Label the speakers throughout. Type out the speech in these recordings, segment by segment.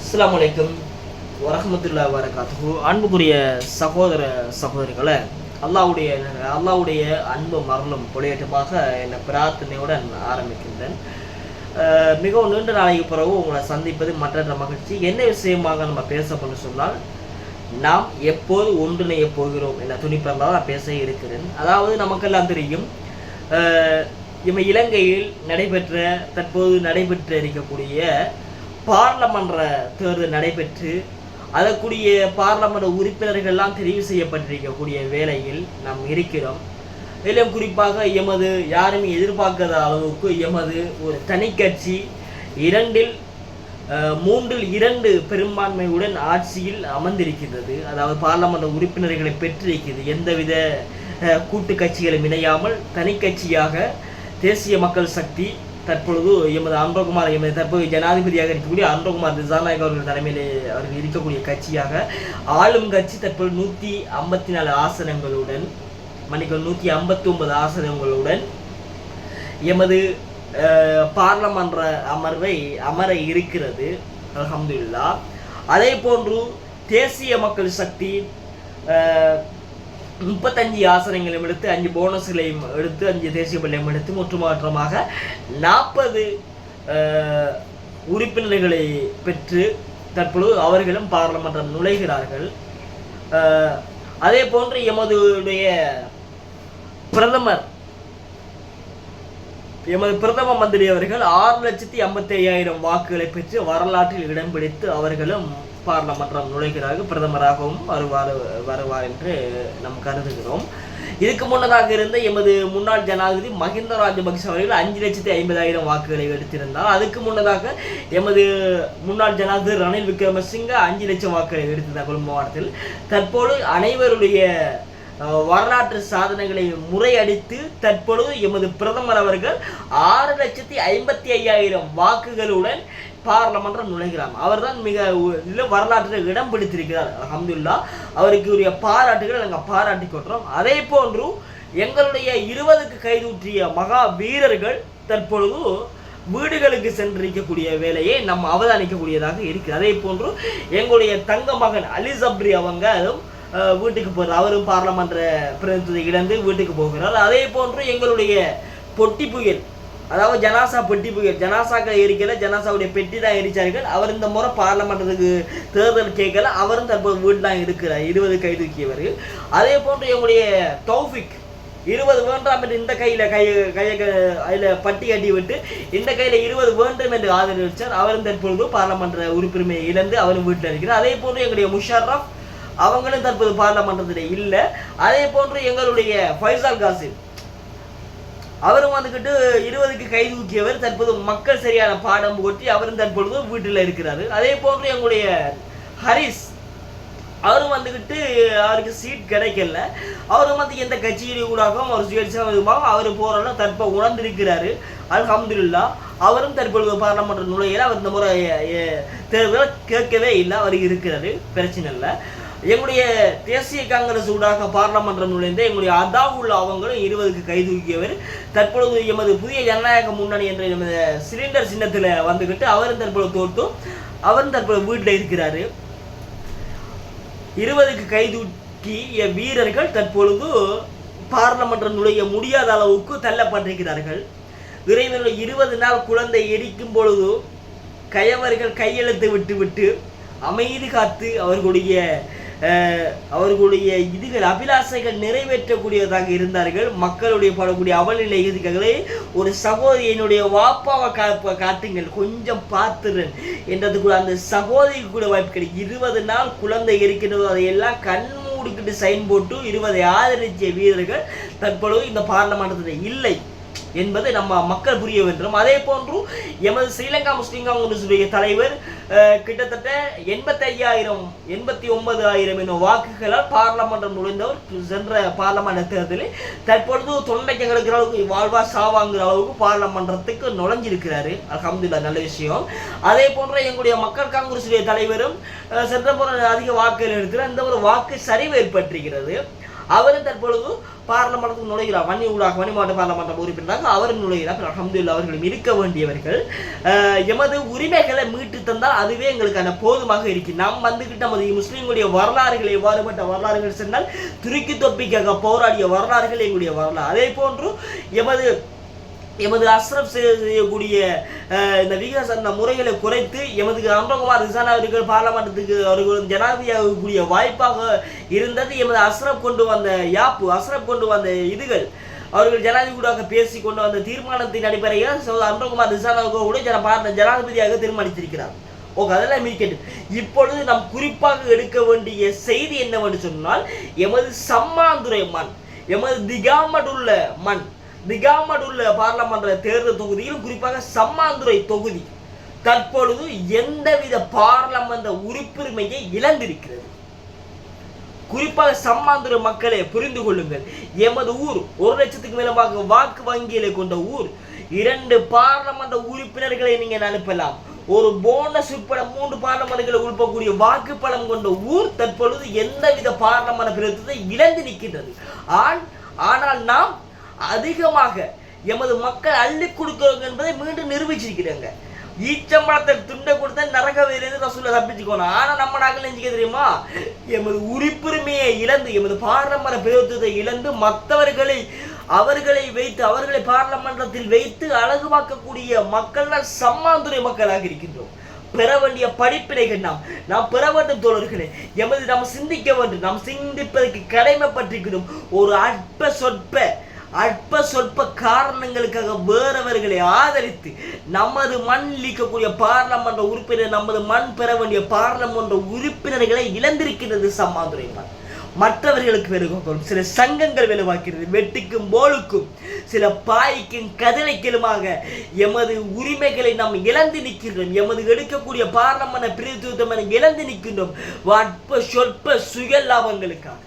Speaker 1: அஸ்ஸலாமு அலைக்கும் வரஹ்மத்துல்லாஹி வபரகாத்துஹு. அன்புக்குரிய சகோதர சகோதரிகளை, அல்லாஹ்வுடைய அன்பு மரணம் பொழியட்டுமாக என்ற பிரார்த்தனையுடன் ஆரம்பிக்கின்றேன். மிகவும் நீண்ட நாளைக்கு பிறகு உங்களை சந்திப்பது மற்ற மகிழ்ச்சி. என்ன விஷயமாக நம்ம பேசப்பட்டு சொன்னால், நாம் எப்போது ஒன்றிணைய போகிறோம் என்ற துணிப்பெல்லாம் நான் பேச இருக்கிறேன். அதாவது நமக்கெல்லாம் தெரியும், நம்ம இலங்கையில் தற்போது நடைபெற்று இருக்கக்கூடிய பார்லமன்ற தேர்தல் நடைபெற்று அதற்குரிய பார்லமெண்ட் உறுப்பினர்கள்லாம் தெரிவு செய்யப்பட்டிருக்கக்கூடிய வேளையில் நாம் இருக்கிறோம். மேலும் குறிப்பாக எமது யாருமே எதிர்பார்க்காத அளவுக்கு எமது ஒரு தனி கட்சி 3/2 பெரும்பான்மையுடன் ஆட்சியில் அமர்ந்திருக்கின்றது. அதாவது பார்லமெண்ட் உறுப்பினர்களை பெற்றிருக்கிறது. எந்தவித கூட்டு கட்சிகளும் இணையாமல் தனி கட்சியாக தேசிய மக்கள் சக்தி தற்பொழுது எமது தற்போது ஜனாதிபதியாக இருக்கக்கூடிய அன்றகுமார் திசாநாயக் அவர்கள் தலைமையிலே அவர்கள் இருக்கக்கூடிய கட்சியாக ஆளும் கட்சி தற்போது 154 ஆசனங்களுடன் 159 ஆசனங்களுடன் எமது பார்லமன்ற அமர இருக்கிறது. அல்ஹம்துலில்லாஹ். அதே போன்று தேசிய மக்கள் சக்தி 35 ஆசனங்களையும் எடுத்து 5 போனஸ்களையும் எடுத்து 5 தேசிய பள்ளியும் எடுத்து ஒட்டுமொத்தமாக 40 உறுப்பினர்களை பெற்று தற்பொழுது அவர்களும் பார்லமென்றம் நுழைகிறார்கள். அதே போன்று எமது பிரதம மந்திரி அவர்கள் 6,55,000 வாக்குகளை பெற்று வரலாற்றில் இடம் பிடித்து அவர்களும் பார்லமென்றம் நுழைகிறார்கள். பிரதமராகவும் வருவார் என்று நாம் கருதுகிறோம். இதுக்கு முன்னதாக இருந்த எமது முன்னாள் ஜனாதிபதி மஹிந்த ராஜபக்ஷ அவர்கள் 5,50,000 வாக்குகளை எடுத்திருந்தார். அதுக்கு முன்னதாக எமது முன்னாள் ஜனாதிபதி ரணில் விக்ரமசிங்க 5 லட்சம் வாக்குகளை எடுத்திருந்தார் கொழும்பு மாவட்டத்தில். தற்போது அனைவருடைய வரலாற்று சாதனைகளை முறையடித்து தற்பொழுது எமது பிரதமர் அவர்கள் 6,55,000 வாக்குகளுடன் பார்லமென்றம் நுழைகிறார். அவர்தான் மிக வரலாற்றில் இடம் பிடித்திருக்கிறார். அல்ஹம்துலில்லாஹ். அவருக்கு உரிய பாராட்டுகள் நாங்கள் பாராட்டி கொள்கிறோம். அதே போன்று எங்களுடைய 20க்கு கைதூற்றிய மகா வீரர்கள் தற்பொழுது வீடுகளுக்கு சென்றிருக்கக்கூடிய வேலையை நம்ம அவதானிக்கக்கூடியதாக இருக்கிறது. அதே போன்று எங்களுடைய தங்க மகன் அலி சப்ரி அவங்களும் வீட்டுக்கு போகிறார். அவரும் பார்லமென்ற பிரதிநிதி இழந்து வீட்டுக்கு போகிறார். அதே போன்று எங்களுடைய பொட்டி புயல், அதாவது ஜனாசா பெட்டி புயல், ஜனாசாக்கள் எரிக்கல, ஜனாசாவுடைய பெட்டி தான் எரிச்சார்கள். அவர் இந்த முறை பார்லமெண்ட்டுக்கு தேர்தல் கேட்கல, அவரும் தற்போது வீட்டில் தான் இருக்கிறார். 20 கைதூக்கியவர். அதே போன்று எங்களுடைய தௌஃபிக் 20 வேண்டாம் என்று இந்த கையில் அதில் பட்டி கட்டி விட்டு இந்த கையில் 20 வேண்டும் என்று ஆதரவிச்சார். அவரும் தற்பொழுது பார்லமென்ற உறுப்பினரை இழந்து அவரும் வீட்டில் இருக்கிறார். அதே போன்று எங்களுடைய முஷர்ரஃப் அவங்களும் தற்போது பார்லமென்றத்தில் இல்லை. அதே போன்று எங்களுடைய ஃபைசால் காசிம் அவரும் வந்துக்கிட்டு 20க்கு கைதூக்கியவர். தற்போது மக்கள் சரியான பாடம் போட்டி அவரும் தற்பொழுது வீட்டில் இருக்கிறாரு. அதே போன்று எங்களுடைய ஹரிஸ் அவரும் வந்துக்கிட்டு அவருக்கு சீட் கிடைக்கல. அவரும் வந்து எந்த கட்சியிலும் ஊடாகவும் அவர் சுயேட்சாகவும் அவர் போகிறோன்னா தற்போது உணர்ந்திருக்கிறாரு. அல்ஹம்துலில்லாஹ். அவரும் தற்பொழுது பார்லமென்ற நுழையில அவர் இந்த முறை தேர்தல் கேட்கவே இல்லை, அவர் இருக்கிறாரு, பிரச்சனை இல்லை. எங்களுடைய தேசிய காங்கிரஸ் ஊடாக பார்லமென்றம் நுழைந்த எங்களுடைய அதாவுல்லா அவங்களும் 20க்கு கைதூக்கியவர். தற்பொழுது எமது புதிய ஜனநாயக முன்னணி என்ற எமது சிலிண்டர் சின்னத்தில் வந்துக்கிட்டு அவரும் தற்பொழுது தோற்றும் அவரும் தற்பொழுது வீட்டில் இருக்கிறாரு. 20க்கு கைதூக்கிய வீரர்கள் தற்பொழுது பார்லமென்றம் நுழைய முடியாத அளவுக்கு தள்ளப்பட்டிருக்கிறார்கள். இறைவனுடைய 20 நாள் குழந்தை எரிக்கும் பொழுது கயவர்கள் கையெழுத்து விட்டு அமைதி காத்து அவர்களுடைய அபிலாசைகள் நிறைவேற்றக்கூடியதாக இருந்தார்கள். மக்களுடைய படக்கூடிய அவல்நிலை இதுக்காகவே ஒரு சகோதரியனுடைய வாப்பாவை காட்டுங்கள், கொஞ்சம் பார்த்துறேன் என்றது கூட அந்த சகோதரிக்கு கூட வாய்ப்பு கிடைக்கும். 20 நாள் குழந்தை இருக்கிறதோ அதையெல்லாம் கண்மூடிக்கிட்டு சைன் போட்டு 20 ஆதரிச்ச வீரர்கள் தற்பொழுது இந்த பார்லமெண்டத்தில் இல்லை என்பதை நம்ம மக்கள் புரிய வேண்டும். அதே போன்று எமது ஸ்ரீலங்கா முஸ்லிம் காங்கிரசுடைய தலைவர் கிட்டத்தட்ட 89,000 வாக்குகளால் பார்லமென்றம் நுழைந்தவர். சென்ற பார்லமெண்ட் தேர்தலில் தற்பொழுது தொண்டைக்கு கிடக்கிற அளவுக்கு வாழ்வா சாவாங்கிற அளவுக்கு பார்லமென்றத்துக்கு நுழைஞ்சிருக்கிறாரு. அல்ஹம்துலில்லாஹ், நல்ல விஷயம். அதே போன்ற எங்களுடைய மக்கள் காங்கிரசுடைய தலைவரும் சென்ற முறை அதிக வாக்குகள் எடுக்கிறார். இந்த ஒரு வாக்கு சரிவு ஏற்பட்டிருக்கிறது. அவரும் தற்பொழுது பார்லமெண்ட்டுக்கு நுழைகிறார். வன்னி மாவட்ட பார்லமெண்ட் உறுப்பினராக அவரும் நுழைகிறார். அல்ஹம்துலில்லாஹ் அவர்களும் இருக்க வேண்டியவர்கள். எமது உரிமைகளை மீட்டு தந்தால் அதுவே எங்களுக்கான போதுமாக இருக்கு. நாம் வந்துகிட்டு நமது முஸ்லீம்களுடைய வரலாறுகளை எவ்வாறுபட்ட வரலாறுகள் சொன்னால் துருக்கி தொப்பிக்காக போராடிய வரலாறுகள் எங்களுடைய வரலாறு. அதே போன்று எமது அஸ்ரப் செய்யக்கூடிய இந்த விகாச முறைகளை குறைத்து எமது அம்ரகுமார் ரிசானா அவர்கள் பார்லமெண்ட்டுக்கு அவர்கள் ஜனாதிபதியாகக்கூடிய வாய்ப்பாக இருந்தது. எமது அஸ்ரப் கொண்டு வந்த அஸ்ரப் கொண்டு வந்த இதுகள் அவர்கள் ஜனாதிபதியாக பேசி கொண்டு வந்த தீர்மானத்தின் அடிப்படையில் அம்ரகுமார் ரிசானாவுக்கு கூட ஜனாதிபதியாக தீர்மானித்திருக்கிறார். ஓகே, அதெல்லாம் இருக்கட்டும். இப்பொழுது நாம் குறிப்பாக எடுக்க வேண்டிய செய்தி என்னவென்று சொன்னால், எமது சம்மாந்துறை மண், எமது திகாமடுள்ள பார்லமென்ற தேர்தல் தொகுதியிலும் குறிப்பாக சம்மாந்துறை தொகுதி தற்பொழுது எந்தவித பார்லமென்ற உறுப்புரிமையை இழந்திருக்கிறது. குறிப்பாக சம்மாந்துறை மக்களே புரிந்து கொள்ளுங்கள். எமது ஊர் 1 லட்சத்துக்கு மேலமாக வாக்கு வங்கிகளை கொண்ட ஊர். 2 பார்லமென்ற உறுப்பினர்களை நீங்கள் அனுப்பலாம். ஒரு போனஸ் உட்பட 3 பார்லமெண்ட்களை உழுப்பக்கூடிய வாக்கு பலம் கொண்ட ஊர் தற்பொழுது எந்தவித பார்லமெண்ட் பிரதிநிதித்துவத்தை இழந்து நிற்கின்றது. ஆனால் நாம் அதிகமாக எமது மக்கள் அள்ளி கொடுக்கிறோம் என்பதை மீண்டும் நிரூபிச்சிருக்கிறாங்க. ஈச்சம்பழத்தை துண்டை கொடுத்தா நரக வேலையிலிருந்து ரசூலை தப்பிச்சுக்கணும். ஆனால் நம்ம நாங்கள் நினைக்க தெரியுமா, எமது உறுப்புரிமையை இழந்து எமது பார்லமெண்ட் பிரதிநிதித்துவத்தை இழந்து அவர்களை பார்லமெண்டத்தில் வைத்து அழகுவாக்கக்கூடிய மக்கள் சம்மாந்துறை மக்களாக இருக்கின்றோம். பெற வேண்டிய படிப்பினைகள் நாம் பெற வேண்டும் தோழர்களே. நாம் சிந்திக்க வேண்டும். நாம் சிந்திப்பதற்கு கடமைப்பட்டிருக்கிறோம். ஒரு அற்ப சொற்ப காரணங்களுக்காக வேறவர்களை ஆதரித்து நமது மண் இழிக்கக்கூடிய பார்லமெண்ட் உறுப்பினர், நமது மண் பெற வேண்டிய பார்லமெண்ட் உறுப்பினர்களை இழந்திருக்கிறது சம்மாந்துறை மண். மற்றவர்களுக்கு வெறுக்கும் சில சங்கங்கள் வெளுவாக்கிறது. வெட்டுக்கும் போலுக்கும் சில பாய்க்கும் கதிரைக்கிலுமாக எமது உரிமைகளை நாம் இழந்து நிற்கின்றோம். எமது எடுக்கக்கூடிய பார்லமெண்ட் பிரதிநிதித்துவம் இழந்து நிற்கின்றோம். அற்ப சொற்ப சுய லாபங்களுக்காக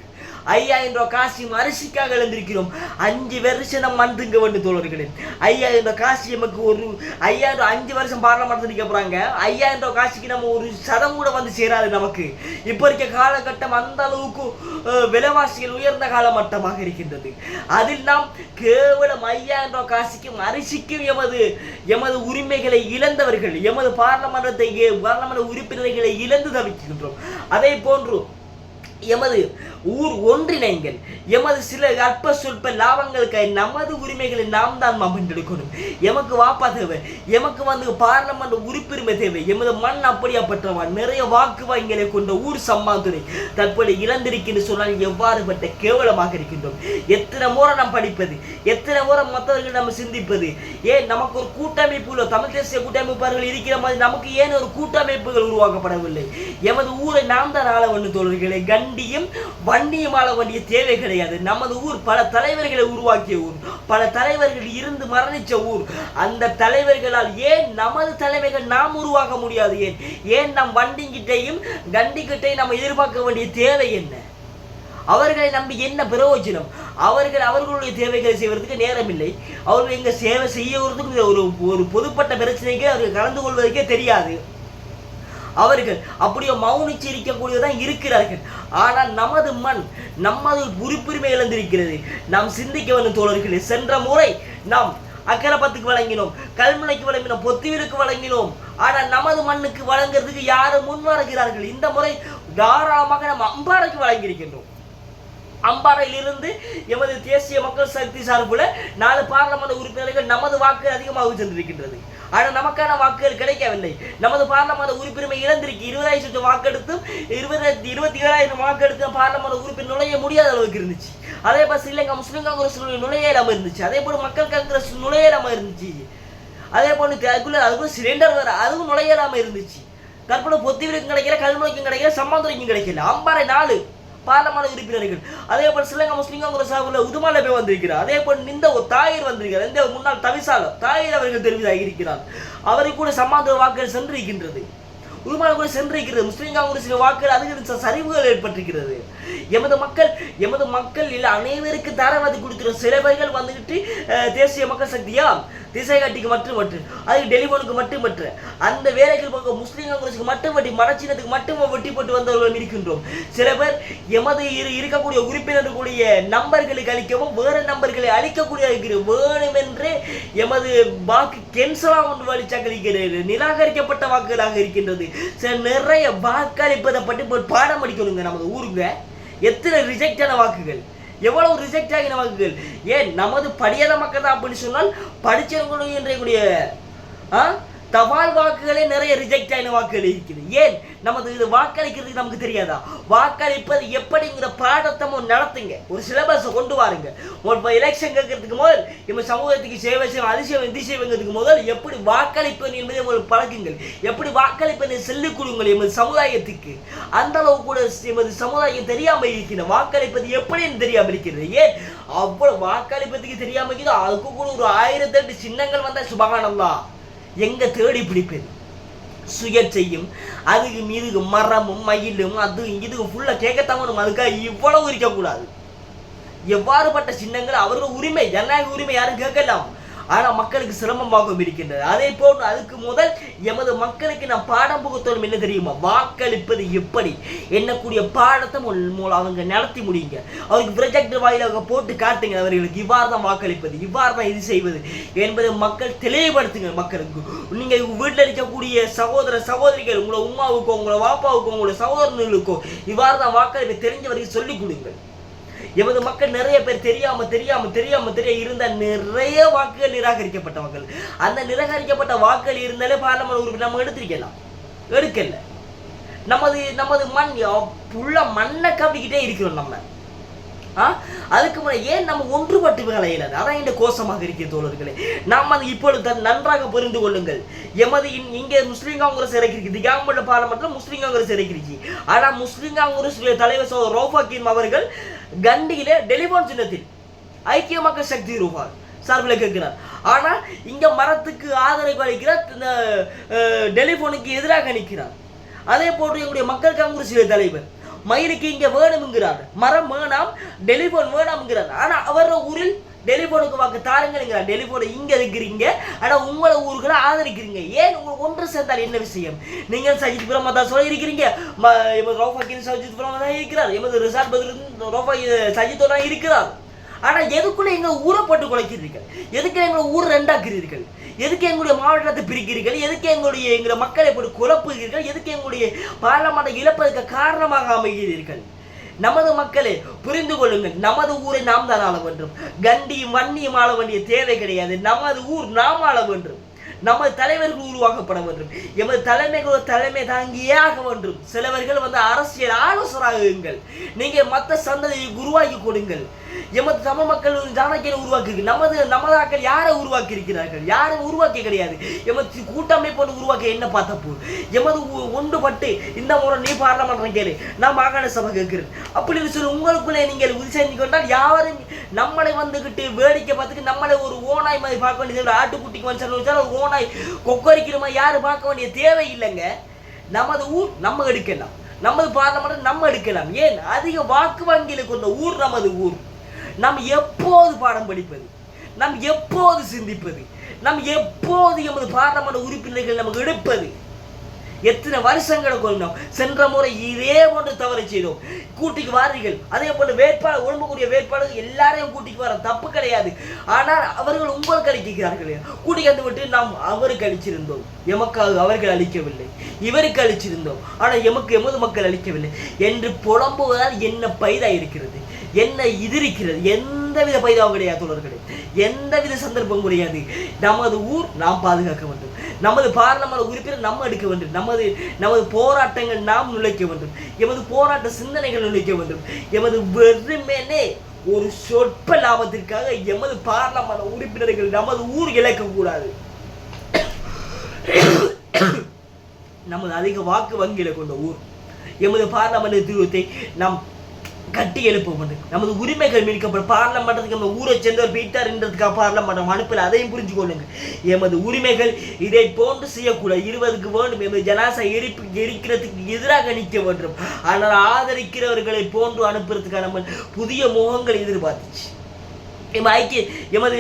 Speaker 1: 5000 ரூபாய் காசு அரிசிக்காக இழந்திருக்கிறோம். 5 வருஷம் மண் திங்க வேண்டும் தோழர்களே. 5000 ரூபாய் காசு நமக்கு ஒரு 5 வருஷம் பார்லமெண்ட் நிற்க போறாங்க. 5000 ரூபாய் காசுக்கு நம்ம ஒரு சதம் கூட வந்து சேராது நமக்கு. இப்போ இருக்க காலகட்டம் அந்த அளவுக்கு விலைவாசிகள் உயர்ந்த காலமட்டமாக இருக்கின்றது. அதில் நாம் கேவலம் 5000 ரூபாய் காசுக்கும் அரிசிக்கும் எமது உரிமைகளை இழந்தவர்கள், எமது பார்லமெண்ட் உறுப்பினர்களை இழந்து தவிக்கின்றோம். அதே போன்று எமது ஊர் ஒன்றிணைங்கள். எமது சில அற்ப சொற்ப லாபங்களுக்காக நமது உரிமைகளை நாம் தான் மகிழ்ந்தெடுக்கணும். எமக்கு வாப்பா தேவை, எமக்கு பார்லமெண்ட் உறுப்புரிமை தேவை. எமது மண் அப்படியாப்பட்டவன் நிறைய வாக்கு வங்கிகளை கொண்ட ஊர் சம்மாந்துறை தற்போது இழந்திருக்கின்ற சொன்னால் எவ்வாறுபட்ட கேவலமாக இருக்கின்றோம். எத்தனை முறை நாம் படிப்பது, எத்தனை முறை மற்றவர்கள் நம்ம சிந்திப்பது. ஏன் நமக்கு ஒரு கூட்டமைப்பு, தமிழ் தேசிய கூட்டமைப்பாளர்கள் இருக்கிற மாதிரி நமக்கு ஏன் ஒரு கூட்டமைப்புகள் உருவாக்கப்படவில்லை? எமது ஊரை நாம் தான் ஆள வேண்டும் தோழர்களே. கண்டியும் வன்னியும் ஆள வேண்டிய தேவை கிடையாது. நமது ஊர் பல தலைவர்களை உருவாக்கிய ஊர், பல தலைவர்கள் இருந்து மரணிச்ச ஊர். அந்த தலைவர்களால் ஏன் நமது தலைமைகள் நாம் உருவாக்க முடியாது? ஏன் நம் வண்டிங்கிட்டையும் கண்டிக்கிட்டையும் நம்ம எதிர்பார்க்க வேண்டிய தேவை என்ன? அவர்களை நம்பி என்ன பிரயோஜனம்? அவர்களுடைய தேவைகளை செய்வதற்கு நேரம் இல்லை. அவர்கள் எங்க சேவை செய்யறதுக்கு ஒரு பொதுப்பட்ட பிரச்சனைக்கு அவர்கள் கலந்து கொள்வதற்கே தெரியாது. அவர்கள் அப்படியே மௌனிச்சு இருக்கக்கூடியதான் இருக்கிறார்கள். ஆனால் நமது மண், நமது உறுப்புரிமை இழந்திருக்கிறது. நாம் சிந்திக்க வேண்டும் தோழர்களே. சென்ற முறை நாம் அக்கரப்பத்துக்கு வழங்கினோம், கல்முனைக்கு வழங்கினோம், பொத்திவிலுக்கு வழங்கினோம். ஆனால் நமது மண்ணுக்கு வழங்குறதுக்கு யாரும் முன்வருகிறார்கள்? இந்த முறை தாராளமாக நாம் அம்பாறைக்கு வழங்கியிருக்கின்றோம். அம்பாறையிலிருந்து எமது தேசிய மக்கள் சக்தி சார்புல 4 பார்லமெண்ட் உறுப்பினர்கள் நமது வாக்கு அதிகமாக சென்றிருக்கின்றது. ஆனால் நமக்கான வாக்குகள் கிடைக்கவில்லை. நமது பார்லமெண்ட் உறுப்பினரை இழந்திருக்கு. 20,000 வாக்கெடுத்தும் 27,000 வாக்கெடுத்தும் பார்லமெண்ட் உறுப்பினர் நுழைய முடியாத அளவுக்கு இருந்துச்சு. அதே போல் ஸ்ரீலங்கா முஸ்லிம் காங்கிரஸ் நுழையலாம இருந்துச்சு. அதே போல் மக்கள் காங்கிரஸ் நுழையலாம இருந்துச்சு. அதே போல் அதுக்குள்ள சிலிண்டர் வேற, அதுவும் நுழையலாம இருந்துச்சு. தற்போது பொத்திவிலுக்கும் கிடைக்கல, கல்முனைக்கும் கிடைக்கல, சம்மாந்துறைக்கும் கிடைக்கல. அம்பாறை 4 பார்லமெண்ட் உறுப்பினர்கள். அதே போல் ஸ்ரீலங்கா முஸ்லிம் காங்கிரஸ் உதுமால போய் வந்திருக்கிறார். அதே போல் இந்த தாயர் வந்திருக்கிறார். இந்த முன்னாள் தவிசாளர் தாயர் அவர்கள் தெரிவிதாக இருக்கிறார். அவருக்கு கூட சம்மாந்துறை வாக்குகள் சென்றிருக்கின்றது. உதுமால கூட சென்றிருக்கிறது. முஸ்லிம் காங்கிரஸ் வாக்குகள் அதிக சரிவுகள் ஏற்பட்டிருக்கிறது. எமது மக்கள் இல்லை அனைவருக்கு தரவாதி கொடுக்கிறோம். சில பேர்கள் வந்துகிட்டு தேசிய மக்கள் சக்தியா திசை காட்டிக்கு மட்டுமற்று, அதுக்கு டெலிபோனுக்கு மட்டுமற்று, அந்த வேலைகள் போக முஸ்லீம் காங்கிரஸுக்கு மட்டும் வெட்டி மனச்சினத்துக்கு மட்டும் வெட்டி போட்டு வந்தவர்கள் இருக்கின்றோம். சில பேர் எமது இருக்கக்கூடிய உறுப்பினர்களுடைய நம்பர்களை அளிக்கவும் வேறு நம்பர்களை அளிக்கக்கூடிய வேணுமென்று எமது வாக்கு கென்சலாக ஒன்று வலிச்சாக்களிக்கிறது, நிராகரிக்கப்பட்ட வாக்குகளாக இருக்கின்றது. சில நிறைய வாக்களிப்பதை பற்றி பாடம் அடிக்கணுங்க. நமது ஊருங்க எத்தனை ரிஜெக்டான வாக்குகள், எவ்வளவு ரிஜெக்ட் ஆகின வாக்குகள். ஏன் நமது படியாத மக்கள் தான் அப்படின்னு சொன்னால் படிச்சவங்களுடைய தபால் வாக்குகளே நிறைய ரிஜெக்ட் ஆகின வாக்குகள் இருக்குது. ஏன் நமது இது வாக்களிக்கிறதுக்கு நமக்கு தெரியாதா? வாக்களிப்பது எப்படிங்கிற பாடத்தை நடத்துங்க, ஒரு சிலபஸை கொண்டு வாருங்க. ஒரு எலெக்ஷன் கேட்கறதுக்கு முதல் நம்ம சமூகத்துக்கு சேவை செய்வோம், அதிசயம் இந்த செய்வங்கிறதுக்கு முதல் எப்படி வாக்களிப்பது என்பதை உங்களுக்கு பழக்குங்கள், எப்படி வாக்களிப்பதை சொல்லிக் கொடுங்கள் எமது சமுதாயத்துக்கு. அந்த அளவு கூட எமது சமுதாயம் தெரியாமல் இருக்கிற வாக்களிப்பது எப்படின்னு தெரியாமல் இருக்கிறது. ஏன் அவ்வளவு வாக்களிப்பதுக்கு தெரியாமல் இருக்குது, அதுக்கு கூட ஒரு 1008 சின்னங்கள் வந்தால் சுபகானம்தான். எங்க தேடி பிடிப்பது சுயற்செய்யும், அதுக்கு மீது மரமும் மயிலும் அது இதுக்கு ஃபுல்லா கேட்கத்தான். அதுக்காக இவ்வளவு இருக்கக்கூடாது. எவ்வாறுபட்ட சின்னங்கள் அவர்கள் உரிமை, ஜனநாயக உரிமை யாரும் கேட்கலாம். ஆனால் மக்களுக்கு சிரமமாகவும் இருக்கின்றது. அதே போன்று அதுக்கு முதல் எமது மக்களுக்கு நாம் பாடம் புகுத்தணும். என்ன தெரியுமா? வாக்களிப்பது எப்படி எண்ணக்கூடிய பாடத்தை அவங்க நடத்தி முடியுங்க. அவருக்கு ப்ரொஜெக்டர் வாயிலாக போட்டு காட்டுங்க. அவர்களுக்கு இவ்வாறு தான் வாக்களிப்பது, இவ்வாறு தான் இது செய்வது என்பதை மக்கள் தெளிவுபடுத்துங்க. மக்களுக்கு நீங்கள் வீட்டில் இருக்கக்கூடிய சகோதர சகோதரிகள், உங்களை உமாவுக்கோ உங்களை வாப்பாவுக்கோ உங்களோட சகோதரர்களுக்கோ இவ்வாறு தான் வாக்களிப்பை தெரிஞ்சவரைக்கும் சொல்லிக் கொடுங்கள். எமது மக்கள் நிறைய பேர் தெரியாம இருந்த நிறைய வாக்குகள் நிராகரிக்கப்பட்டவர்கள். அந்த நிராகரிக்கப்பட்ட வாக்குகள் இருந்தாலே பார்லமெண்ட் உறுப்பினர் நம்ம எடுக்கல. நமது மண் புள்ள மண்ணை கவிக்கிட்டே இருக்கிறோம் நம்ம. அதுக்கு முன்னாடி ஏன் நம்ம ஒன்றுபட்டு விளையாது? அதான் இந்த கோஷமாக இருக்கிற தோழர்களே. நாம் அது இப்பொழுது நன்றாக புரிந்து கொள்ளுங்கள். எமது இங்கே முஸ்லீம் காங்கிரஸ் இறக்கிருக்கு, கவர்மெண்ட் பார்லமெண்ட்ல முஸ்லீம் காங்கிரஸ் இறக்கிருச்சு. ஆனா முஸ்லீம் காங்கிரஸ் தலைவர் ரவுஃப் ஹக்கீம் அவர்கள் கண்டியிலே டெலிபோன் சின்னத்தில் ஐக்கிய மக்கள் சக்தி ரூபாய் சார்பில் கேட்கிறார். ஆனா இங்க மரத்துக்கு ஆதரவு அளிக்கிறார், இந்த டெலிபோனுக்கு எதிராக நிற்கிறார். அதே போன்று எங்களுடைய மக்கள் காங்கிரஸ் தலைவர் மயிலுக்கு இங்க வேணும்ங்கிறார், மரம் வேணாம், டெலிபோன் வேணாம்ங்கிறார். ஆனா அவரோட ஊரில் டெலிபோனுக்கு வாக்கு தாருங்கிறார். டெலிபோனை இங்க இருக்கிறீங்க, ஆனா உங்களை ஊர்களை ஆதரிக்கிறீங்க. ஏன் உங்களுக்கு ஒன்று சேர்ந்தால் என்ன விஷயம்? நீங்கள் சஜித் பிரேமதாஸ் இருக்கிறீங்க, எமது ரவுஃப் ஹக்கீம் சஜித் பிரேமதாஸ் இருக்கிறார், எமது ரிசார்ட் பதில் சஜித்தோட இருக்கிறார். ஆனா எதுக்குள்ள எங்க ஊரை போட்டு குலைக்கிறீர்கள்? எதுக்கு எங்களை ஊர் ரெண்டாக்குறீர்கள்? எதுக்கு எங்களுடைய மாவட்டத்தை பிரிக்கிறீர்கள்? எதுக்கு எங்களுடைய மக்களை போட்டு குழப்புகிறீர்கள்? எதுக்கு எங்களுடைய பார்லமெண்டை இழப்பதற்கு காரணமாக அமைகிறீர்கள்? நமது மக்களே புரிந்து கொள்ளுங்கள். நமது ஊரை நாம் தான் ஆள வேண்டும். கண்டியும் வன்னியும் ஆள வேண்டிய தேவை கிடையாது. நமது ஊர் நாம் ஆள வேண்டும். நமது தலைவர்கள் உருவாக்கப்பட வேண்டும். எமது தலைமை தாங்கியே ஆக வேண்டும். சிலவர்கள் அரசியல் ஆலோசகராகுங்கள். நீங்க மற்ற சந்ததியை உருவாக்கி கொடுங்கள். எமது தமிழ் மக்கள் ஜானகியை உருவாக்கி, நமது ஆக்கள் யாரை உருவாக்கி இருக்கிறார்கள்? யாரும் உருவாக்கி கிடையாது. எமது கூட்டமைப்போடு உருவாக்கி என்ன பார்த்தப்போ எமது ஒன்றுபட்டு இந்த முறை நீ பார்லமெண்ட் கேளு, நான் மாகாண சபை கேட்கிறேன் அப்படின்னு சொல்லி உங்களுக்குள்ளே நீங்கள் உறுதி செஞ்சு கொண்டால் யாரும் நம்மளை வந்துகிட்டு வேடிக்கை பார்த்துட்டு நம்மளை ஒரு ஓனாய் மாதிரி பார்க்க வேண்டியது. ஆட்டுக்குட்டிக்கு வந்து ஒரு ஓனாய் கொக்கரிக்கிற மாதிரி யாரும் பார்க்க வேண்டிய தேவை இல்லைங்க. நமது ஊர் நம்ம எடுக்கலாம், நமது பார்லமெண்ட் நம்ம எடுக்கலாம். ஏன் அதிக வாக்கு வங்கியில கொண்ட ஊர் நமது ஊர். நாம் எப்போது பாடம் படிப்பது? நாம் எப்போது சிந்திப்பது? நாம் எப்போது எமது பார்லமெண்ட் உறுப்பினர்கள் நமக்கு எடுப்பது? எத்தனை வருஷங்களை கொண்டோம். சென்ற முறை இதே போன்று தவறு செய்தோம். கூட்டிக்கு வாரீர்கள். அதே போன்று வேட்பாளர், ஒழும்புக்குரிய வேட்பாளர் எல்லாரையும் கூட்டிக்கு வர தப்பு கிடையாது. ஆனால் அவர்கள் உங்களுக்கு அளிக்கிறார்கள். கூட்டிக்கு வந்து விட்டு நாம் அவருக்கு அளிச்சிருந்தோம், எமக்காக அவர்கள் அளிக்கவில்லை. இவருக்கு அளிச்சிருந்தோம், ஆனால் எமது மக்கள் அளிக்கவில்லை என்று புலம்புவதால் என்ன பைதா இருக்கிறது? என்ன இது இருக்கிறது? எந்தவித பைதாவும் கிடையாது தோழர்களே. எந்தவித சந்தர்ப்பம் கிடையாது. நமது ஊர் நாம் பாதுகாக்க வேண்டும். நமது பார்லமெண்ட் உறுப்பினர் நம்ம எடுக்க வேண்டும். நமது போராட்டங்கள் நாம் நுழைக்க வேண்டும். எமது போராட்ட சிந்தனைகள் நுழைக்க வேண்டும். எமது வெறுமனே ஒரு சொற்ப லாபத்திற்காக எமது பார்லமெண்ட் உறுப்பினர்கள் நமது ஊர் இழக்கக்கூடாது. நமது அதிக வாக்கு வங்கியில கொண்ட ஊர் எமது பார்லமெண்ட் தீர்வத்தை நாம் கட்டி எழுப்ப வேண்டும். நமது உரிமைகள் மீட்கப்படும். பார்லமெண்டத்துக்கு நம்ம ஊரை சேர்ந்தவர் போயிட்டார் என்றதுக்காக பார்லமெண்ட் அனுப்பல. அதையும் புரிஞ்சு கொள்ளுங்க. எமது உரிமைகள் இதை போன்று செய்யக்கூடாது. 20க்கு வேண்டும். எமது ஜனாசா எரிக்கிறதுக்கு எதிராக நிற்க வேண்டும். ஆனால் ஆதரிக்கிறவர்களை போன்று அனுப்புறதுக்கான நம்ம புதிய முகங்கள் எதிர்பார்த்துச்சு. எமது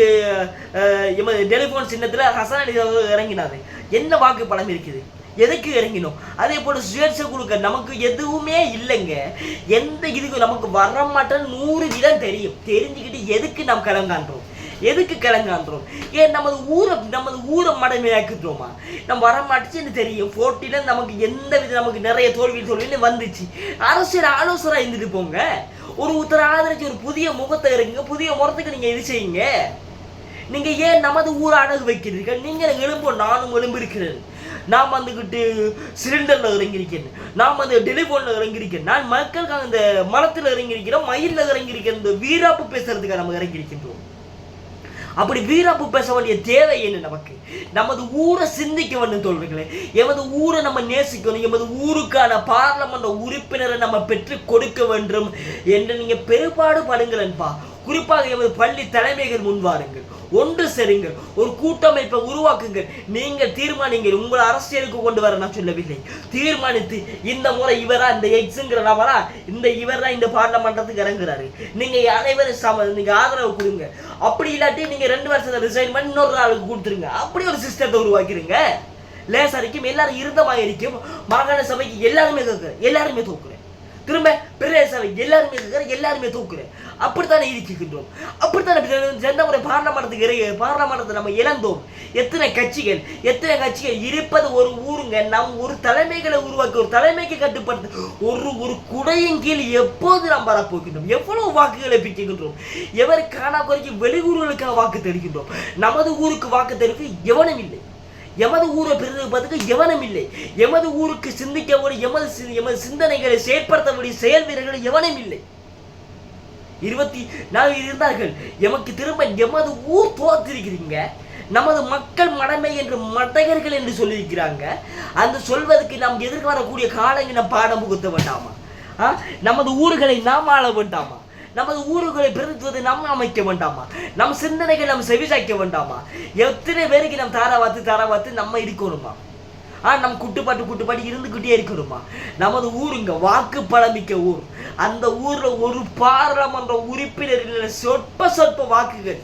Speaker 1: எமது டெலிஃபோன் சின்னத்தில் ஹசன் அலி இறங்கினாரு. என்ன வாக்கு பலம் இருக்குது? எதுக்கு இறங்கினோம்? அதே போல் சுயேட்சை கொடுக்க நமக்கு எதுவுமே இல்லைங்க. எந்த இதுக்கு நமக்கு வர மாட்டேன்னு 100 விதம் தெரியும். தெரிஞ்சுக்கிட்டு எதுக்கு நாம் கிளங்கான்றோம்? எதுக்கு கிளங்கான்றோம்? ஏன் நமது ஊரை மடமையாக்குறோமா? நம்ம வரமாட்டுச்சுன்னு தெரியும். 40ல நமக்கு எந்த வித நமக்கு நிறைய தோல்வின்னு வந்துச்சு. அரசியல் ஆலோசனை இருந்துட்டு போங்க. ஒருத்தர் ஆதரிச்சு ஒரு புதிய முகத்தை இருங்க, புதிய முறத்துக்கு நீங்க இது செய்யுங்க. நீங்க ஏன் நமது ஊரை அடகு வைக்கிறீர்கள்? நீங்க எழும்போ, நானும் எழும்பு இருக்கிறேன். நான் வந்துக்கிட்டு சிலிண்டர்ல இறங்கியிருக்கேன், நான் வந்து டெலிஃபோன்ல இறங்கியிருக்கேன், நான் மக்களுக்காக இந்த மரத்தில் இறங்கியிருக்கிறேன், மயிலில் இறங்கியிருக்கேன். இந்த வீராப்பு பேசுறதுக்காக நம்ம இறங்கியிருக்கின்றோம். அப்படி வீராப்பு பேச வேண்டிய தேவை என்ன நமக்கு? நமது ஊரை சிந்திக்க வேண்டும் தோழர்களே. எமது ஊரை நம்ம நேசிக்கணும். எமது ஊருக்கான பார்லமெண்ட் உறுப்பினரை நம்ம பெற்று கொடுக்க வேண்டும் என்று நீங்க பெருபாடு படுங்களன்பா. குறிப்பாக எமது பள்ளி தலைமைகள் முன்வாருங்கள், ஒன்று சேருங்கள், ஒரு கூட்டமைப்பை உருவாக்குங்கள். நீங்கள் தீர்மானிங்கள். உங்களை அரசியலுக்கு கொண்டு வர நான் சொல்லவில்லை. தீர்மானித்து இந்த முறை இவரா இந்த எக்ஸுங்கிற நபரா இந்த இவர் தான் இந்த பார்லமெண்டத்துக்கு இறங்குறாரு, நீங்க அனைவரும் நீங்க ஆதரவு கொடுங்க. அப்படி இல்லாட்டி நீங்க 2 வருஷத்தை ரிசைன் பண்ணி இன்னொரு ஆளுக்கு கொடுத்துருங்க. அப்படி ஒரு சிஸ்டத்தை உருவாக்கிருங்க. லேசரிக்கும் எல்லாரும் இருந்தமாக இருக்கும். மாகாண சபைக்கு எல்லாருமே தோக்குறேன். திரும்ப பெரிய சபை எல்லாருமே தூக்குறேன். அப்படித்தானே இருக்கின்றோம். அப்படித்தானே சென்ற முறை பார்லமெண்டத்தை நம்ம இழந்தோம். எத்தனை கட்சிகள் இருப்பது ஒரு ஊருங்க. நம் ஒரு தலைமைகளை உருவாக்கி ஒரு தலைமைக்கு கட்டுப்படுத்த ஒரு குடையின் கீழ் எப்போது நாம் வரப்போகின்றோம்? எவ்வளவு வாக்குகளை பிடிக்கின்றோம்? எவரு காணா குறைக்கு வெளியூர்களுக்காக வாக்கு தெரிகின்றோம். நமது ஊருக்கு வாக்கு தெரிவிக்க எவனும் இல்லை. எமது ஊரை பெருதுக்கு எவனும் இல்லை. எமது ஊருக்கு சிந்திக்க எமது சிந்தனைகளை செயற்படுத்தக்கூடிய செயல் வீரர்கள் எவனும் இல்லை. 24 இருந்தார்கள். எமக்கு திரும்ப எமது ஊர் தோற்றிருக்கிறீங்க. நமது மக்கள் மடமை என்று மடையர்கள் என்று சொல்லியிருக்கிறாங்க. அந்த சொல்வதற்கு நாம் எதிர்க்க வரக்கூடிய காலங்களை நாம் பாடம் புகுத்த வேண்டாமா? நமது ஊர்களை நாம் ஆள வேண்டாமா? நமது ஊர்களை பிரதித்துவதை நாம் அமைக்க வேண்டாமா? நம் சிந்தனைகள் நாம் செவிசாய்க்க வேண்டாமா? எத்தனை பேருக்கு நாம் தாராவாத்து நம்ம இருக்கணுமா? நம் குட்டுப்பாட்டு இருந்துகிட்டே இருக்கணுமா? நமது ஊருங்க வாக்கு பலமிக்க ஊர். அந்த ஊர்ல ஒரு பாராளுமன்ற உறுப்பினர் சொற்ப வாக்குகள்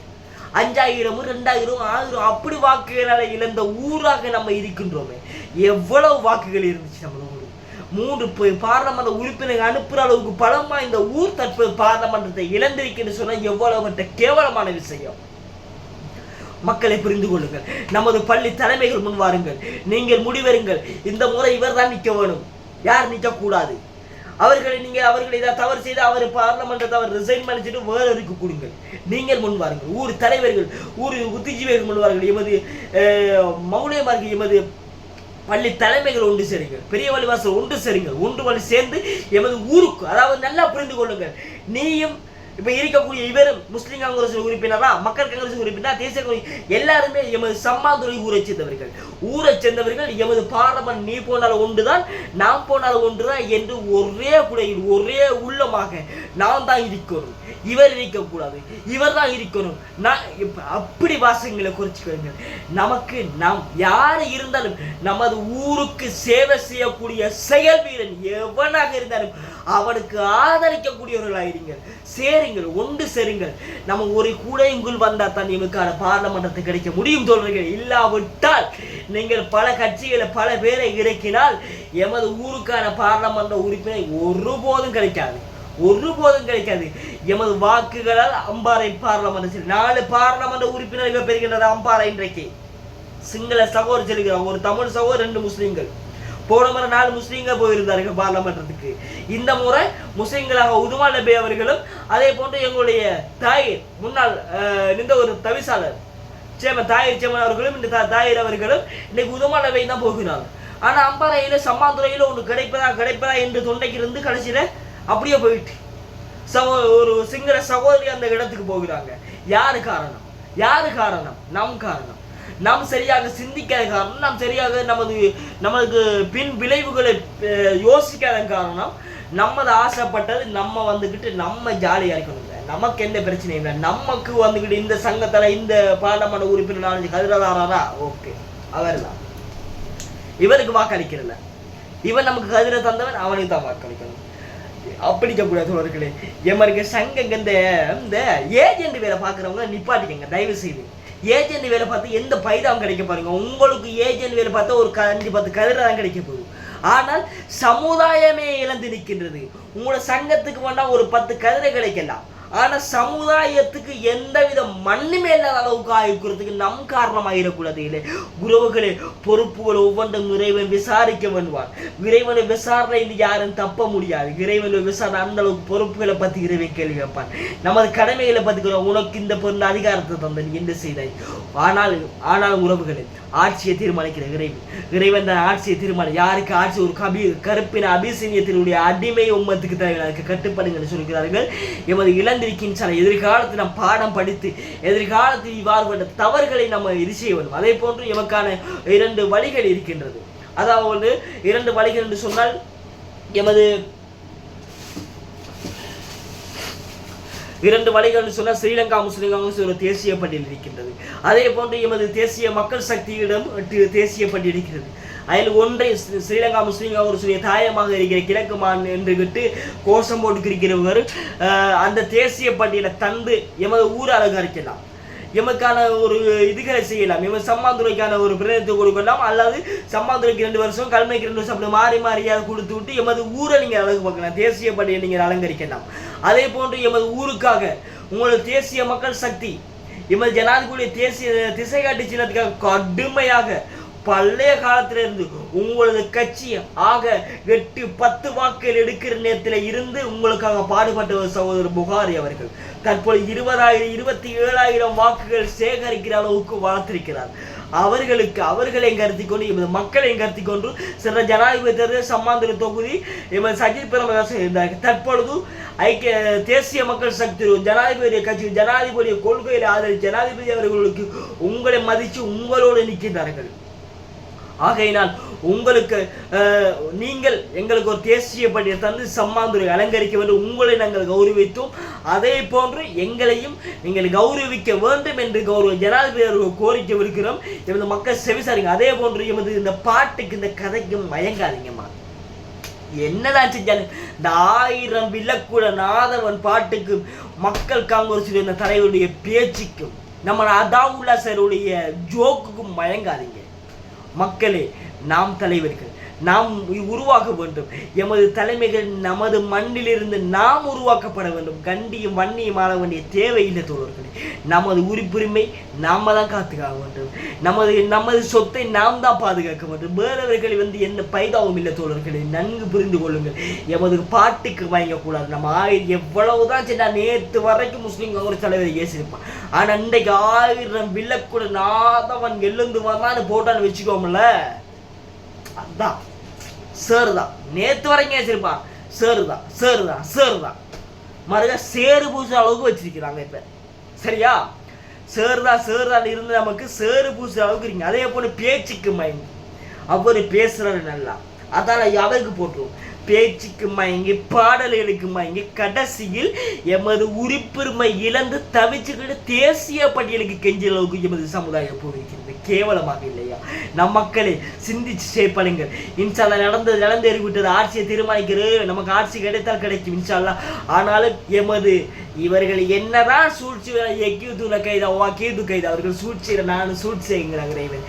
Speaker 1: 5000, 2000, 1000 அப்படி வாக்குகளால இழந்த ஊராக நம்ம இருக்கின்றோமே. எவ்வளவு வாக்குகள் இருந்துச்சு நமது ஊர்? 3 பார்லமெண்ட் உறுப்பினர்கள் அனுப்புற அளவுக்கு பலமா இந்த ஊர் தற்போது பார்லமெண்டத்தை இழந்திருக்குன்னு சொன்னா எவ்வளவு கேவலமான விஷயம். மக்களை புரிந்து கொள்ளுங்கள். நமது பள்ளி தலைமைகள் முன்வாருங்கள். நீங்கள் முடிவெறுங்கள். இந்த முறை இவர் தான் நிற்க வேணும், யார் நிற்க கூடாது. அவர்களை ஏதாவது தவறு செய்து அவர் பார்லமெண்டத்தை அவர் ரிசைன் பண்ணிச்சுட்டு வேறொருக்கு கொடுங்கள். நீங்கள் முன்வாருங்கள். ஊர் தலைவர்கள், ஊர் புத்திஜீவிகள் முன்வாருங்கள். எமது மௌலியமார்கள், எமது பள்ளி தலைமைகள் ஒன்று சேருங்கள். பெரிய வழிவாசல் ஒன்று சேருங்கள். ஒன்று வழி சேர்ந்து எமது ஊருக்கு, அதாவது நல்லா புரிந்து கொள்ளுங்கள். நீயும் இப்ப இருக்கக்கூடிய இவரும் முஸ்லிம் காங்கிரஸ் உறுப்பினரா, மக்கள் காங்கிரஸ் உறுப்பினர், தேசிய எல்லாருமே எமது சம்மாந்துறை ஊரை சேர்ந்தவர்கள். எமது பார்லமெண்ட் நீ போனாலும் ஒன்றுதான், நாம் போனாலும் ஒன்றுதான் என்று ஒரே குடையில் ஒரே உள்ளமாக நாம் தான் இருக்கணும். இவர் இருக்கக்கூடாது, இவர் தான் இருக்கணும். அப்படி வாசகங்களை குறிச்சுக்கோங்க. நமக்கு நாம் யாரு இருந்தாலும் நமது ஊருக்கு சேவை செய்யக்கூடிய செயல் வீரன் எவனாக இருந்தாலும் அவனுக்கு ஆதரிக்கக்கூடியவர்களாயிருங்கள். சேருங்கள், ஒன்று சேருங்கள். நம்ம ஒரு கூடையுங்குள் வந்தா தான் நமக்கான பார்லமெண்டத்தை கிடைக்க முடியும் தோழர்கள். இல்லாவிட்டால் நீங்கள் பல கட்சிகளை பல பேரை இறக்கினால் எமது ஊருக்கான பார்லமெண்ட் உறுப்பினர் ஒருபோதும் கிடைக்காது. எமது வாக்குகளால் அம்பாறை பார்லமெண்ட் 4 பார்லமெண்ட் உறுப்பினர்கள் பெறுகின்றது. அம்பாறை இன்றைக்கு சிங்கள சகோதரர் செல்கிறார், ஒரு தமிழ் சகோதரர், 2 முஸ்லீம்கள். போன முறை 4 முஸ்லீம்கள் போயிருந்தார்கள் பார்லமெண்டத்துக்கு. இந்த முறை முஸ்லீம்களாக உதுமா நபி அவர்களும், அதே போன்று எங்களுடைய தாயிர் முன்னாள் இந்த ஒரு தவிசாளர் தாயிர் சேமன் அவர்களும், இந்த தாயிர் அவர்களும் இன்னைக்கு உதுமா நபி தான் போகிறார்கள். ஆனா அம்பாறையில சம்மாந்துறையில ஒன்று கிடைப்பதா என்று தொண்டைக்கு இருந்து கடைசியில அப்படியே போயிட்டு ஒரு சிங்கள சகோதரி அந்த இடத்துக்கு போகிறாங்க. யாரு காரணம்? நம் காரணம். நாம் சரியாக சிந்திக்காத காரணம், நாம் சரியாக நமக்கு பின் விளைவுகளை யோசிக்காத காரணம். நமது ஆசைப்பட்டது நம்ம வந்துக்கிட்டு நம்ம ஜாலியாக இருக்கணுங்க. நமக்கு எந்த பிரச்சனையும் இல்லை. நமக்கு வந்துக்கிட்டு இந்த சங்கத்தில் இந்த பார்லமெண்ட் உறுப்பினர் கதிரதாரா, ஓகே, அவர் தான். இவருக்கு வாக்களிக்கிறல. இவன் நமக்கு கதிரை தந்தவன், அவனுக்கு தான் வாக்களிக்கணும். அப்படிக்கக்கூடாது தோழர்களே. எமருக்கு சங்கங்க இந்த ஏஜென்ட் வேலை பார்க்குறவங்க நிப்பாட்டிக்கங்க தயவு செய்து. ஏஜென்ட் வேலை பார்த்து எந்த பைதாவும் கிடைக்க பாருங்க. உங்களுக்கு ஏஜென்ட் வேலை பார்த்தா ஒரு 5-10 கதிரை தான் கிடைக்க போகுது. ஆனால் சமுதாயமே இழந்து நிற்கின்றது. உங்களோட சங்கத்துக்கு வேண்டாம் ஒரு 10 கதிரை கிடைக்கலாம். ஆனா சமுதாயத்துக்கு எந்தவித மண்ணுமே இல்லாத அளவுக்கு ஆயிருக்கிறதுக்கு நம் காரணமாயிடக்கூடாது. இல்லை உறவுகளே, பொறுப்புகள் ஒவ்வொன்றும் இறைவன் விசாரிக்க வேண்டுவார். இறைவனை விசாரணை யாரும் தப்ப முடியாது. இறைவனை விசாரணை அந்த அளவுக்கு பொறுப்புகளை பத்தி இறைவன் கேள்வி வைப்பான். நமது கடமைகளை பத்தி உனக்கு இந்த பொருள் அதிகாரத்தை தந்த நீ என்ன செய்தாய். ஆனால் உறவுகளே, ஆட்சியை தீர்மானிக்கிற இறைவன் தான் ஆட்சியை தீர்மானம். யாருக்கு ஆட்சி? ஒரு கருப்பின அபிசீனியத்தினுடைய அடிமை உம்மத்துக்கு தேவையான கட்டுப்படுங்கள் சொல்கிறார்கள். எமது இழந்திருக்கின்ற எதிர்காலத்தில் நாம் பாடம் படித்து எதிர்காலத்தில் இவ்வாறு தவறுகளை நம்ம இது செய்ய வேண்டும். அதே போன்று எமக்கான 2 வழிகள் இருக்கின்றது. அதாவது 2 வழிகள் என்று சொன்னால் எமது 2 வழிகள் சொன்னால் ஸ்ரீலங்கா முஸ்லிம் காங்கிரஸ் ஒரு தேசிய பட்டியல் இருக்கின்றது. அதே போன்று எமது தேசிய மக்கள் சக்தியிடம் தேசிய பட்டியல் இருக்கிறது. அதில் ஒன்றை ஸ்ரீலங்கா முஸ்லிம் காங்கிரசுடைய தாயமாக இருக்கிற கிழக்கு என்று விட்டு கோஷம் போட்டு இருக்கிறவர் அந்த தேசிய பட்டியலை தந்து எமது ஊர் அலங்கரிக்கலாம். எமக்கான ஒரு இதுகளை செய்யலாம். எமது சம்மாந்துறைக்கான ஒரு பிரதிநிதித்துவம் கொடுக்கலாம். அல்லது சம்மாந்துறைக்கு 2 வருஷம், கல்மைக்கு 2 வருஷம் அப்படி மாறியாக கொடுத்து விட்டு எமது ஊரை நீங்கள் அழகு பார்க்கலாம். தேசிய பட்டியலை நீங்கள் அலங்கரிக்கலாம். அதே போன்று எமது ஊருக்காக உங்களது தேசிய மக்கள் சக்தி எமது ஜனாதிபதியுடைய தேசிய திசை காட்டி சின்னத்துக்காக கடுமையாக பழைய காலத்திலிருந்து உங்களது கட்சி ஆக 8-10 வாக்குகள் எடுக்கிற நேரத்தில் இருந்து உங்களுக்காக பாடுபட்ட ஒரு சகோதரர் புகாரி அவர்கள் தற்போது 27,000 வாக்குகள் சேகரிக்கிற அளவுக்கு வளர்த்திருக்கிறார். அவர்களை கருத்தி கொண்டு எமது மக்களை கருத்தி கொண்டு சில ஜனாதிபதி தேர்தல் சம்மாந்திர தொகுதி எமது சஜித் பிரேமதாச இருந்தார்கள். தற்பொழுது தேசிய மக்கள் சக்தி ஜனாதிபதிய கட்சி ஜனாதிபதிய கொள்கையில் ஆதரித்து ஜனாதிபதி அவர்களுக்கு உங்களை மதித்து உங்களோடு நிற்கின்றார்கள். ஆகையினால் உங்களுக்கு நீங்கள் எங்களுக்கு ஒரு தேசிய பட்டியல் தந்து சம்மாந்துரை அலங்கரிக்க வேண்டும். உங்களை நாங்கள் கௌரவித்தோம். அதே போன்று எங்களையும் நீங்கள் கௌரவிக்க வேண்டும் என்று ஜனாதிபதி அவர்கள் கோரிக்கை விடுக்கிறோம். எமது மக்கள் செவிசாரிங்க. அதே போன்று எமது இந்த பாட்டுக்கு இந்த கதைக்கும் மயங்காதீங்கம்மா. என்னதான் செஞ்சாலும் இந்த 1000 வில்லக்கூட நாதவன் பாட்டுக்கும் மக்கள் காங்கிரஸ் இந்த தலைவருடைய பேச்சுக்கும் நம்ம அதாவுல்லா சாருடைய ஜோக்குக்கும் மயங்காதீங்க. மக்களே, நாம் தலைவர்கள், நாம் உருவாக வேண்டும். எமது தலைமைகள் நமது மண்ணிலிருந்து நாம் உருவாக்கப்பட வேண்டும். கண்டியும் வன்னியும் ஆள வேண்டிய தேவையில்லை தோழர்களே. நமது உரிமை நாம தான் காத்துக்காக வேண்டும். நமது சொத்தை நாம் தான் பாதுகாக்க வேண்டும். வேறவர்களை என்ன பைதாவும் இல்லை தோழர்களை நன்கு புரிந்து கொள்ளுங்கள். எமது பாட்டுக்கு வாங்கக்கூடாது. நம்ம எவ்வளவுதான் சென்றா நேற்று வரைக்கும் முஸ்லீம் காங்கிரஸ் தலைவரை ஏசிருப்பான். ஆனால் இன்றைக்கு 1000 வில்லக்கூட நாதவன் எழுந்து வந்தான்னு போட்டான்னு வச்சுக்கோம்ல. அதான் சேருதான். நேற்று வரைக்கும் வச்சிருப்பான். சேருதான் மறுக சேரு பூச அளவுக்கு வச்சிருக்கிறாங்க. இப்ப சரியா? சேருதான் இருந்து நமக்கு சேரு பூச அளவுக்கு இருக்கீங்க. அதே போல பேச்சுக்கு மயங்கி அவரு பேசுறது நல்லா, அதால அவருக்கு போட்டுருவோம். பேச்சுக்கு மயங்கி பாடல்களுக்கு மயங்கி கடைசியில் எமது உறுப்புரிமை இழந்து தவிச்சுக்கிட்டு தேசிய பட்டியலுக்கு கெஞ்சிற அளவுக்கு எமது சமுதாயம் போயிருக்கிறது. கேவலமாக இல்லையா? நம் மக்களை சிந்திச்சு செயல்படுங்கள். இன்ஷால்லா நடந்தேறிவிட்டது. ஆட்சியை தீர்மானிக்கிறது. நமக்கு ஆட்சி கிடைத்தால் கிடைக்கும் இன்ஷால்லா. ஆனாலும் எமது இவர்கள் என்னதான் சூழ்ச்சி கைது அவர்கள் சூழ்ச்சியில் நான் சூழ்ச்சி செய்கிறாங்க.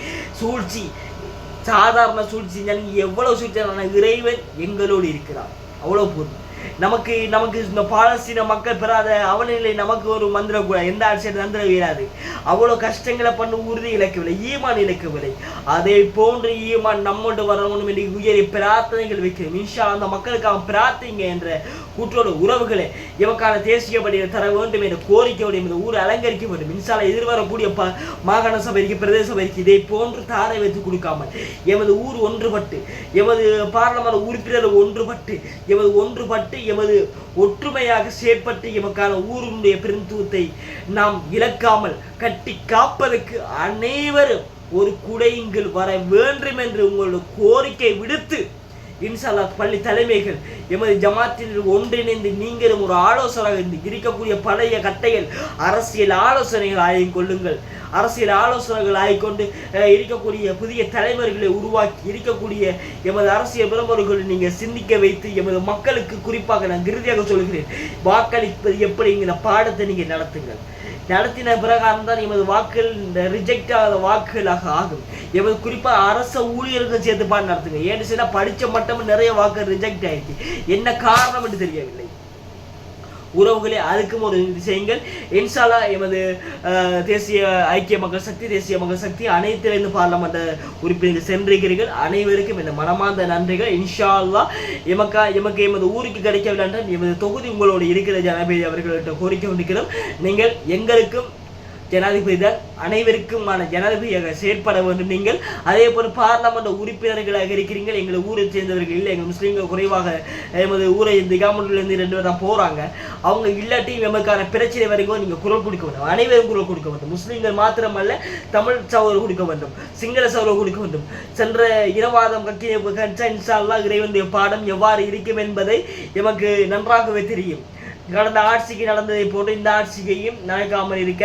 Speaker 1: சூழ்ச்சி சாதாரண சூழ்ச்சி எவ்வளவு சூழ்ச்சி இறைவன் எங்களோடு இருக்கிறார். அவ்வளவு போதும். நமக்கு இந்த பாலஸ்தீன மக்கள் பெறாத அவனிலை நமக்கு ஒரு மந்திரம் கூட எந்த ஆட்சியும் தந்திர வீராது. அவ்வளவு கஷ்டங்களை பண்ண உறுதி இழக்கவில்லை, ஈமான் இழக்கவில்லை. அதே போன்று ஈமான் நம்மோடு வரணும் என்று உயரிய பிரார்த்தனைகள் வைக்கிறோம். இன்ஷா அந்த மக்களுக்காக பிரார்த்திங்க என்ற கூற்றோடு உறவுகளை எமக்கான தேசிய பட்டியலை தர வேண்டும் என்ற கோரிக்கையோடு எமது ஊரை அலங்கரிக்க வேண்டும். இன்ஷால்லா எதிர்வரக்கூடிய மாகாண சபைக்கு பிரதேச சபைக்கு இதை போன்று தாரை வைத்து கொடுக்காமல் எமது ஊர் ஒன்றுபட்டு எமது பாராளுமன்ற உறுப்பினர்கள் ஒன்றுபட்டு எமது ஒற்றுமையாக செயற்பட்டு எமக்கான ஊருடைய பிரதித்துவத்தை நாம் இழக்காமல் கட்டி காப்பதற்கு அனைவரும் ஒரு குடையின்கள் வர வேண்டும் என்று உங்களோட கோரிக்கை விடுத்து இன்ஷா அல்லாஹ் பள்ளி தலைமைகள் எமது ஜமாத்தில் ஒன்றிணைந்து நீங்களும் ஒரு ஆலோசகராக இருந்து இருக்கக்கூடிய பழைய கட்டைகள் அரசியல் ஆலோசனைகள் ஆகிக் கொள்ளுங்கள். அரசியல் ஆலோசனைகள் ஆகிக்கொண்டு இருக்கக்கூடிய புதிய தலைவர்களை உருவாக்கி இருக்கக்கூடிய எமது அரசியல் பிரமுகர்களை நீங்கள் சிந்திக்க வைத்து எமது மக்களுக்கு குறிப்பாக நான் இறுதியாக சொல்கிறேன், வாக்களிப்பது எப்படிங்கிற பாடத்தை நீங்கள் நடத்துங்கள். நடத்தின பிரகாரம் தான் எமது வாக்குகள் இந்த ரிஜெக்ட் ஆகாத வாக்குகளாக ஆகும். எமது குறிப்பாக அரச ஊழியர்கள் சேர்த்து பாடம் நடத்துங்க. ஏன்னு சொன்னால் படித்த மட்டும் நிறைய வாக்கு ரிஜெக்ட் ஆகிடுச்சு. என்ன காரணம் என்று தெரியவில்லை. உறவுகளே, அதுக்கும் ஒரு விஷயங்கள் இன்ஷா அல்லாஹ் எமது தேசிய ஐக்கிய மக்கள் சக்தி, தேசிய மக்கள் சக்தி அனைத்திலிருந்து பார்லமெண்ட் உறுப்பினர்கள் சென்றிருக்கிறீர்கள். அனைவருக்கும் இந்த மனமார்ந்த நன்றிகள். இன்ஷா அல்லாஹ் எமக்கு எமது ஊருக்கு கிடைக்கவில்லை என்றால் எமது தொகுதி உங்களோடு இருக்கிற ஜனாதிபதி அவர்கள்ட்ட கோரிக்கை கொண்டிருக்கிறோம். நீங்கள் எங்களுக்கும் ஜனாதிபதி தான் அனைவருக்குமான ஜனாதிபதியாக செயற்பட வேண்டும். நீங்கள் அதே போல் பார்லமெண்ட் உறுப்பினர்களாக இருக்கிறீர்கள். எங்களை ஊரை சேர்ந்தவர்கள் இல்லை, எங்கள் முஸ்லீம்கள் குறைவாக எமது ஊரை இந்த கவர்மெண்ட்லேருந்து 2 பேர் தான் போகிறாங்க. அவங்க இல்லாட்டியும் எமக்கான பிரச்சனை வரைக்கும் நீங்கள் குரல் கொடுக்க வேண்டும். அனைவரும் குரல் கொடுக்க வேண்டும். முஸ்லீம்கள் மாத்திரமல்ல, தமிழ் சகோதரர் கொடுக்க வேண்டும், சிங்கள சகோதரர் கொடுக்க வேண்டும். சென்ற இனவாதம் கட்சி இன்ஷா அல்லாஹ் இறைவனுடைய பாடம் எவ்வாறு இருக்கும் என்பதை எமக்கு நன்றாகவே தெரியும். கடந்த ஆட்சிக்கு நடந்ததை போன்று இந்த ஆட்சியையும் நடக்காமல் இருக்க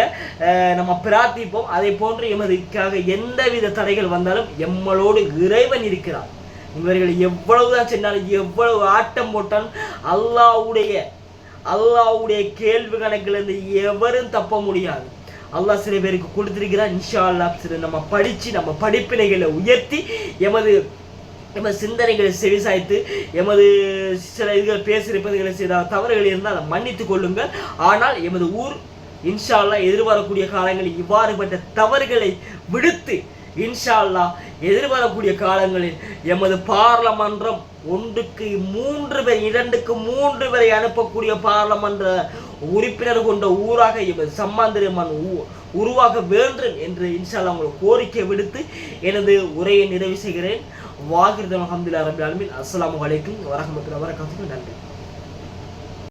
Speaker 1: நம்ம பிரார்த்திப்போம். அதை போன்று எமதுக்காக எந்தவித தடைகள் வந்தாலும் எம்மளோடு இறைவன் இருக்கிறார். இவர்கள் எவ்வளவுதான் சென்றாலும் எவ்வளவு ஆட்டம் போட்டாலும் அல்லாஹ்வுடைய கேள்வி கணக்கிலிருந்து எவரும் தப்ப முடியாது. அல்லாஹ் சில பேருக்கு கொடுத்திருக்கிறார். இன்ஷா அல்லாஹ் நம்ம படித்து நம்ம படிப்பினைகளை உயர்த்தி எமது சிந்தனைகளை செவிசாய்த்து எமது சில இதுகள் பேசியிருப்பதுகளை செய்த தவறுகள் இருந்தால் அதை மன்னித்து கொள்ளுங்கள். ஆனால் எமது ஊர் இன்ஷா அல்லாஹ் எதிர்வரக்கூடிய காலங்களில் இவ்வாறுபட்ட தவறுகளை விடுத்து இன்ஷா அல்லாஹ் எதிர்வரக்கூடிய காலங்களில் எமது பார்லமன்றம் 1க்கு 3 பேர் 2க்கு 3 பேரை அனுப்பக்கூடிய பார்லமன்ற உறுப்பினர் கொண்ட ஊராக எமது சம்மாந்திரமான உருவாக வேண்டும் என்று இன்ஷா அல்லாஹ் உங்களுக்கு கோரிக்கை விடுத்து எனது உரையை நிறைவு செய்கிறேன். வாகிர்தம் அல்ஹம்துலில்லாஹி ரப்பில் ஆலமீன். அஸ்ஸலாமு அலைக்கும் வரஹ்மத்துல்லாஹி வபரகாத்துஹு. நன்றி.